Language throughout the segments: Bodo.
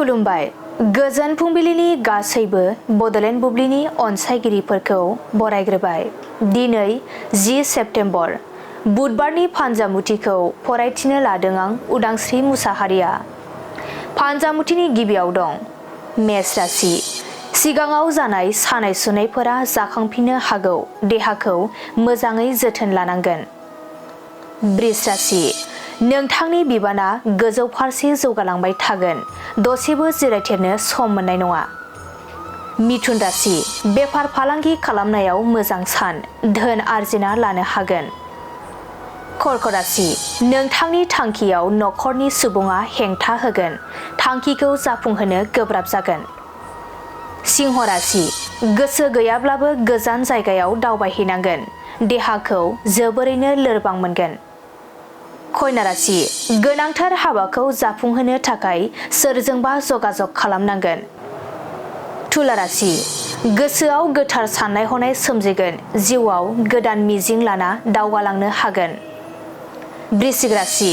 खुलुमबाय गोजोन फुंबिलिनि गासैबो बडलेण्ड बुब्लिनि अनसायगिरिफोरखौ बरायग्रोबाय। दिनै 10 सेप्तेम्बर बुधबारनि फानजामुथिखौ फरायथिनो लादों आं उदांस्रि मुसाहारिया। फानजामुथिनि गिबियाव दं मेष राशि। सिगाङाव जानाय सानाय सुनायफोरा जाखांफिननो हागौ, देहाखौ मोजाङै जोथोन लानांगोन। बृष राशि। नोंथांनि बिबाना गोजौ फारसे जौगालांबाय थागोन, दसेबो जिरायथेरनो सम मोननाय नङा। मिथुन राशि। बेफार फालांगि खालामनायाव मोजां सान, धोन आरजिना लानो हागोन। कर्क राशि। नोंथांनि थांखियाव नखरनि सुबुङा हेंथा होगोन, थांखिखौ जाफुंहोनो गोब्राब जागोन। सिंह राशि। गोसो गैयाब्लाबो गोजान जायगायाव दावबायहैनांगोन, देहाखौ जोबोरैनो लोरबां मोनगोन। कन्या राशि। गोनांथार हाबाखौ जाफुंहोनो थाखाय सोरजोंबा जगाजग खालामनांगोन। तुला राशि। गोसोआव गोथार साननाय हनाय सोमजिगोन, जिउआव गोदान मिजिं लाना दावगालांनो हागोन। वृश्चिक राशि।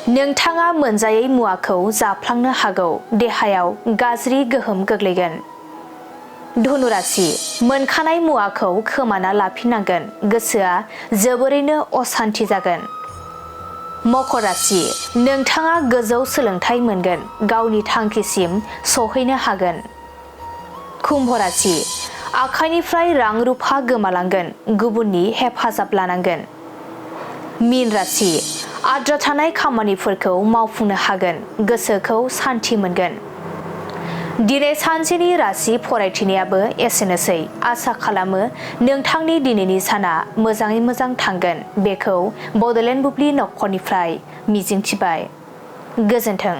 नोंथाङा मोनजायै मुवाखौ जाफ्लांनो हागौ, देहायाव गाज्रि गोहोम गोग्लैगोन। धनु राशि। मोनखानाय मुवाखौ खोमाना लाफिननांगोन, गोसोआ जोबोरैनो असान्थि जागोन। मकर राशि। नोंथाङा गोजौ सोलोंथाइ मोनगोन, गावनि थांखिसिम सहैनो हागोन। कुम्भ राशि। आखाइनिफ्राय रां रुफा गोमालांगोन, गुबुननि हेफाजाब लानांगोन। मीन राशि। आद्रा थानाय खामानिफोरखौ मावफुंनो हागोन, गोसोखौ सान्थि मोनगोन। दिनै सानसेनि राशि फरायथिनायाबो एसेनोसै। आसा खालामो नोंथांनि दिनैनि साना मोजाङै मोजां थांगोन, बेखौ बडलेण्ड बुब्लि नखरनिफ्राय मिजिंथिबाय। गोजोन्थों।